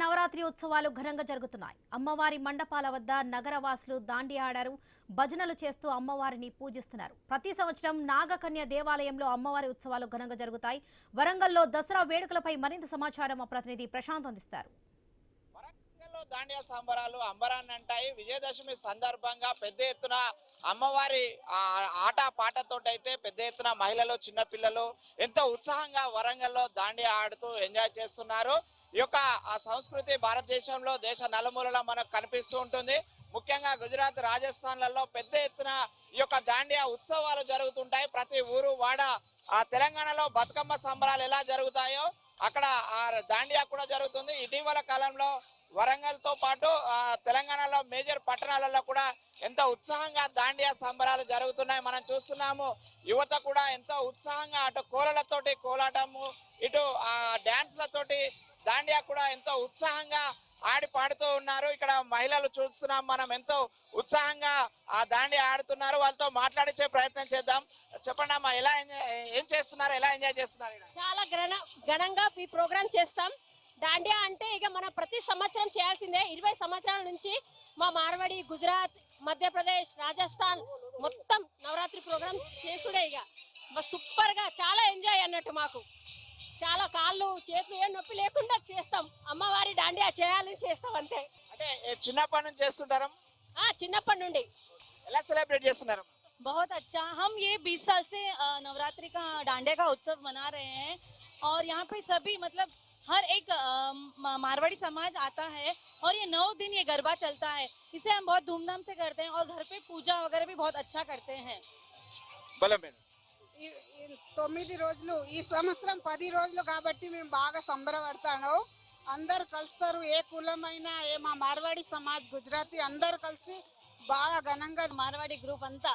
నవరాత్రి ఉత్సవాలు ఘనంగా జరుగుతున్నాయి. అమ్మవారి మండపాల వద్ద నగరవాసులు దాండి ఆడారు, భజనలు చేస్తూ అమ్మవారిని పూజిస్తున్నారు. ప్రతి సంవత్సరం నాగకన్య దేవాలయంలో అమ్మవారి ఉత్సవాలు ఘనంగా జరుగుతాయి. వరంగల్లో దసరా వేడుకలపై మరింత సమాచారం మా ప్రతినిధి ప్రశాంత్ అందిస్తారు. వరంగల్లో దాండియా సంబరాలు అంబరాన్ని అంటాయి. విజయదశమి సందర్భంగా పెద్ద ఎత్తున అమ్మవారి ఆట పాటతోటైతే పెద్ద ఎత్తున మహిళలు చిన్నపిల్లలు ఎంతో ఉత్సాహంగా వరంగల్లో దాండియా ఆడుతూ ఎంజాయ్ చేస్తున్నారు. ఈ యొక్క ఆ సంస్కృతి భారతదేశంలో దేశ నలుమూలలా మనకు కనిపిస్తూ ఉంటుంది. ముఖ్యంగా గుజరాత్, రాజస్థాన్లలో పెద్ద ఎత్తున ఈ యొక్క దాండియా ఉత్సవాలు జరుగుతుంటాయి. ప్రతి ఊరు వాడ తెలంగాణలో బతుకమ్మ సంబరాలు ఎలా జరుగుతాయో అక్కడ ఆ దాండియా కూడా జరుగుతుంది. ఇటీవల కాలంలో వరంగల్ తో పాటు తెలంగాణలో మేజర్ పట్టణాలలో కూడా ఎంతో ఉత్సాహంగా దాండియా సంబరాలు జరుగుతున్నాయి. మనం చూస్తున్నాము యువత కూడా ఎంతో ఉత్సాహంగా అటు కోలలతోటి కోలాటము, ఇటు డాన్స్లతోటి దాండియా కూడా ఎంతో ఉత్సాహంగా ఆడి పాడుతూ ఉన్నారు. ఇక్కడ మహిళలు చూస్తున్నాం మనం ఎంతో ఉత్సాహంగా ఆ దాండియా ఆడుతున్నారు. వాళ్ళతో మాట్లాడించే ప్రయత్నం చేద్దాం. చెప్పండి అమ్మా, ఎలా ఏం చేస్తున్నారు, ఎలా ఎంజాయ్ చేస్తున్నారు? చాలా ఘనంగా ఈ ప్రోగ్రామ్ చేస్తాం. దాండియా అంటే ఇక మనం ప్రతి సంవత్సరం చేయాల్సిందే. 20 సంవత్సరాల నుంచి మా మార్వాడి, గుజరాత్, మధ్యప్రదేశ్, రాజస్థాన్ మొత్తం నవరాత్రి ప్రోగ్రామ్ చేసుడే. ఇక సూపర్ గా చాలా ఎంజాయ్ అన్నట్టు. మాకు చాలా కాళ్ళు చేతులు ఏ నొప్పి లేకుండా చేస్తాం. అమ్మవారి దాండియా చేయాలని చేస్తాం అంతే. అంటే చిన్నప్పటి నుంచి చేస్తుంటారా? చిన్నప్పటి నుండి. ఎలా సెలబ్రేట్ చేస్తున్నారు? बहुत अच्छा। हम ये 20 साल से नवरात्रि का डांडिया का उत्सव मना रहे हैं और यहाँ पे सभी मतलब हर एक मारवाड़ी समाज आता है और ये 9 दिन ये गरबा चलता है। इसे हम बहुत धूमधाम से करते हैं और घर पे पूजा वगैरह भी बहुत अच्छा करते हैं। बोलो मैडम। 9 రోజులు ఈ సంవత్సరం 10 రోజులు కాబట్టి మేము బాగా సంబరపడతాను. అందరు కలుస్తారు, ఏ కులమైనా ఏ మా మార్వాడి సమాజ్, గుజరాతీ అందరు కలిసి బాగా ఘనంగా. మార్వాడి గ్రూప్ అంతా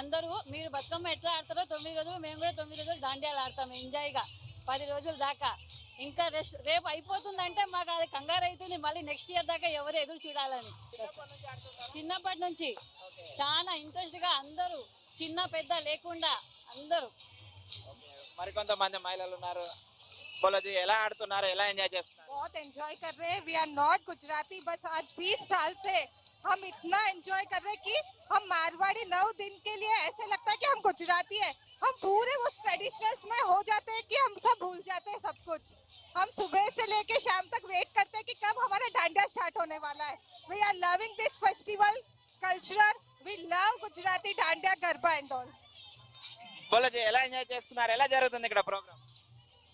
అందరూ మీరు బతుకమ్మ ఎట్లా ఆడతారో 9 రోజులు మేము కూడా 9 రోజులు దాండియాలు ఆడతాం ఎంజాయ్గా 10 రోజుల దాకా. ఇంకా రేపు అయిపోతుందంటే మాకు అది కంగారు అవుతుంది. మళ్ళీ నెక్స్ట్ ఇయర్ దాకా ఎవరు ఎదురు చూడాలని. చిన్నప్పటి నుంచి చాలా ఇంట్రెస్ట్ గా అందరూ చిన్న పెద్ద లేకుండా అందరూ. మరికొంతమంది మహిళలు ఉన్నారు. बोलो ఎలా ఆడుతున్నారు, ఎలా ఎంజాయ్ చేస్తున్నారు? बहुत एंजॉय कर रहे हैं। वी आर नॉट गुजराती, बस आज 20 साल से हम इतना एंजॉय कर रहे हैं कि हम मारवाड़ी 9 दिन के लिए ऐसे लगता है कि हम गुजराती है। हम पूरे वो ट्रेडिशनल्स में हो जाते हैं कि हम सब भूल जाते हैं सब कुछ। हम सुबह से लेके शाम तक वेट करते हैं कि कब हमारा डांडिया स्टार्ट होने वाला है। We are loving this festival cultural. We love Gujarati dandiya garba and all. बोलो ఎలా ఎంజాయ్ చేస్తున్నారు, ఎలా జరుగుతుంది ఇక్కడ ప్రోగ్రామ్?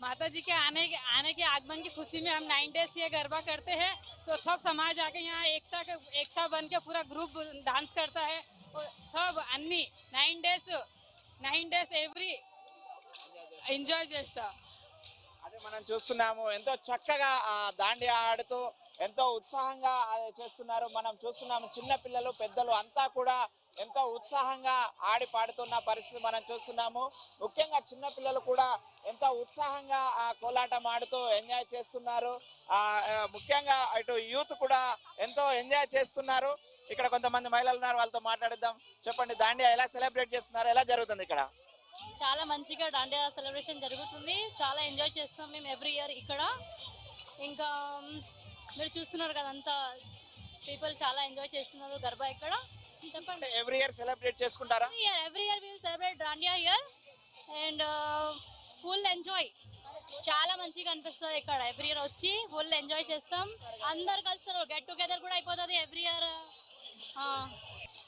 माता जी के आने के आगमन की खुशी में हम 9 डेज ये गरबा करते हैं। तो सब समाज आके यहाँ एकता बन के पूरा ग्रुप डांस करता है और सब अन्नी 9 डेज एवरी ఎంజాయ్ చేస్తా. అదే మనం చూస్తున్నాము ఎంతో చక్కగా దాండియా ఆడుతూ ఎంతో ఉత్సాహంగా చేస్తున్నారు. మనం చూస్తున్నాము చిన్న పిల్లలు పెద్దలు అంతా కూడా ఎంతో ఉత్సాహంగా ఆడి పాడుతున్న పరిస్థితి మనం చూస్తున్నాము. ముఖ్యంగా చిన్న పిల్లలు కూడా ఎంతో ఉత్సాహంగా ఆ కోలాటం ఆడుతూ ఎంజాయ్ చేస్తున్నారు. ముఖ్యంగా ఇటు యూత్ కూడా ఎంతో ఎంజాయ్ చేస్తున్నారు. ఇక్కడ కొంతమంది మహిళలు ఉన్నారు, వాళ్ళతో మాట్లాడిద్దాం. చెప్పండి, దాండియా ఎలా సెలబ్రేట్ చేస్తున్నారు, ఎలా జరుగుతుంది ఇక్కడ? చాలా మంచిగా దాండియా సెలబ్రేషన్ జరుగుతుంది. చాలా ఎంజాయ్ చేస్తాం మేము ఎవ్రీ ఇయర్ ఇక్కడ. ఇంకా మీరు చూస్తున్నారు కదా అంతా పీపుల్ చాలా ఎంజాయ్ చేస్తున్నారు గర్బా ఇక్కడ. చెప్పండి, ఎవ్రీ ఇయర్ సెలబ్రేట్ చేసుకుంటారా? Every year we will celebrate dandiya here and full enjoy. చాలా మంచిగా అనిపిస్తుంది ఇక్కడ. ఎవ్రీ ఇయర్ వచ్చి ఫుల్ ఎంజాయ్ చేస్తాం. అందరు కలుస్తారు, గెట్ టుగెదర్ కూడా అయిపోతుంది ఎవ్రీ ఇయర్.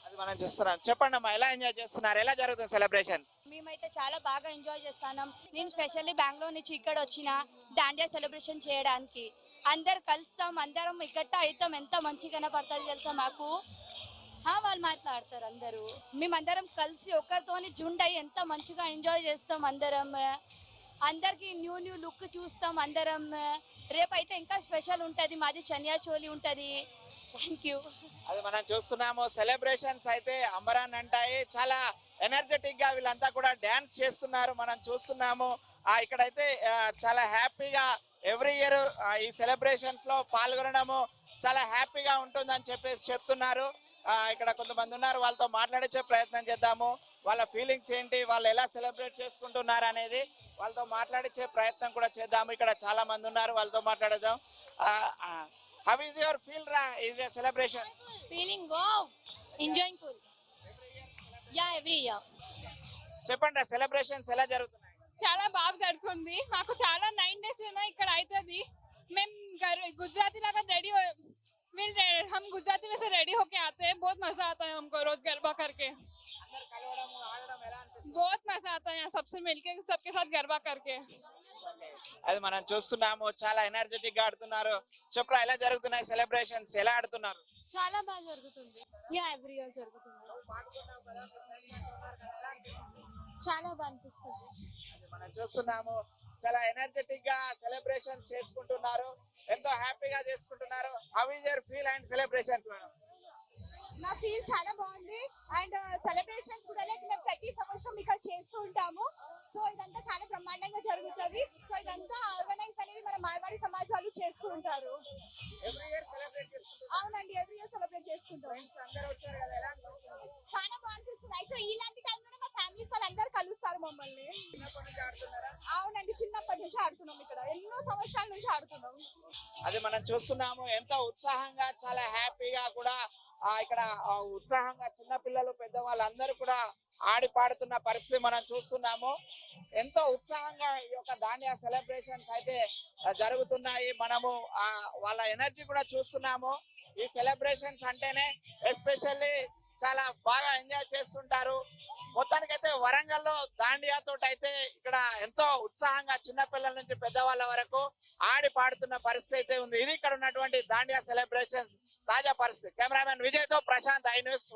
అది మనం చూస్తున్నాం. చెప్పండి అమ్మా, ఎలా ఎంజాయ్ చేస్తున్నారు, ఎలా జరుగుతుంది సెలబ్రేషన్? మేమైతే చాలా బాగా ఎంజాయ్ చేస్తున్నాం. నేను స్పెషల్లీ బెంగళూరు నుంచి ఇక్కడ వచ్చిన దాండియా సెలబ్రేషన్ చేయడానికి. అందరు కలుస్తాం, అందరం ఇక్కట్ట అవుతాం. ఎంత మంచిగా కనపడుతుంది తెలుసా మాకు. వాళ్ళు మాట్లాడతారు అందరూ. మేమందరం కలిసి ఒకరితోని జుండ్ అయ్యి ఎంత మంచిగా ఎంజాయ్ చేస్తాం అందరం. అందరికి న్యూ లుక్ చూస్తాం అందరం. రేపైతే ఇంకా స్పెషల్ ఉంటుంది, మాది చనియా చోలి ఉంటుంది. Thank you. అది మనం చూస్తున్నాము. సెలబ్రేషన్స్ అయితే అంబరాన్ అంటాయి. చాలా ఎనర్జెటిక్ గా వీళ్ళంతా కూడా డాన్స్ చేస్తున్నారు మనం చూస్తున్నాము. ఇక్కడైతే చాలా హ్యాపీగా ఎవ్రీ ఇయర్ ఈ సెలబ్రేషన్స్ లో పాల్గొనడము చాలా హ్యాపీగా ఉంటుందని చెప్పేసి చెప్తున్నారు. ఇక్కడ కొంతమంది ఉన్నారు, వాళ్ళతో మాట్లాడించే ప్రయత్నం చేద్దాము. వాళ్ళ ఫీలింగ్స్ ఏంటి, వాళ్ళు ఎలా సెలబ్రేట్ చేసుకుంటున్నారు అనేది వాళ్ళతో మాట్లాడించే ప్రయత్నం కూడా చేద్దాము. ఇక్కడ చాలా మంది ఉన్నారు, వాళ్ళతో మాట్లాడదాం. హౌ ఇస్ యువర్ ఫీల్ రా is a celebration? Feeling wow, enjoying full. Yeah, every year. చెప్పండి, సెలబ్రేషన్స్ ఎలా జరుగుతున్నాయి? చాలా బాగా జరుగుతుంది. మాకు చాలా 9 days ఇక్కడ అవుతుంది. మేము गुजराती लागा रेडी हम गुजराती में से रेडी होके आते हैं. बहुत मजा आता है हमको रोज गरबा करके. बहुत मजा आता है यहाँ सबसे मिलके, सबके साथ गरबा करके. అది మనం చూస్తున్నాము, చాలా ఎనర్జెటిక్ గా ఆడుతున్నారు. చెప్పరా, ఎలా జరుగుతున్నాయి సెలబ్రేషన్స్, ఎలా ఆడుతున్నారు? చాలా బాగా జరుగుతుంది. యా, ఎవ్రీ ఇయర్ జరుగుతుంది. చాలా బాగా అనిపిస్తుంది. మనం చూస్తున్నాము, చాలా ఎనర్జెటిక్ గా సెలబ్రేషన్ చేసుకుంటున్నారు, ఎంతో హ్యాపీగా చేసుకుంటున్నారు. How is your feel and celebrations? నా ఫీల్ చాలా బాగుంది. అండ్ సెలబ్రేషన్స్ కూడా మేము ప్రతి సంవత్సరం ఇక్కడ చేస్తూ ఉంటాము. సో ఇదంతా చాలా బ్రహ్మాండంగా జరుగుతుంది. సో ఇదంతా ఆర్గనైజ్ అనేది మన మార్వాడి సమాజ్ వాళ్ళు చేస్తూ ఉంటారు. అవునండి, ఎవ్రీ ఇయర్ సెలబ్రేట్ చేసుకుంటాం. చాలా బాగా అనిపిస్తుంది. యాక్చువల్లీ ఇలాంటి టైంలో మా ఫ్యామిలీస్ వాళ్ళందరూ కలుస్తారు మమ్మల్ని. అవునండి, చిన్నప్పటి నుంచి ఆడుతున్నాం ఇక్కడ, ఎన్నో సంవత్సరాల నుంచి ఆడుతున్నాం. అది మనం చూస్తున్నాము, ఎంతో ఉత్సాహంగా, చాలా హ్యాపీగా కూడా ఇక్కడ ఉత్సాహంగా చిన్న పిల్లలు, పెద్దవాళ్ళు అందరూ కూడా ఆడి పాడుతున్న పరిస్థితి మనం చూస్తున్నాము. ఎంతో ఉత్సాహంగా ఈ యొక్క దాండియా సెలబ్రేషన్స్ అయితే జరుగుతున్నాయి. మనము వాళ్ళ ఎనర్జీ కూడా చూస్తున్నాము. ఈ సెలబ్రేషన్స్ అంటేనే ఎస్పెషల్లీ చాలా బాగా ఎంజాయ్ చేస్తుంటారు. మొత్తానికైతే వరంగల్ లో దాండియా తోటి అయితే ఇక్కడ ఎంతో ఉత్సాహంగా చిన్న పిల్లల నుంచి పెద్దవాళ్ళ వరకు ఆడి పాడుతున్న పరిస్థితి అయితే ఉంది. ఇది ఇక్కడ ఉన్నటువంటి దాండియా సెలబ్రేషన్స్ తాజా పరిస్థితి. కెమెరామెన్ విజయ్ తో ప్రశాంత్, ఐ న్యూస్.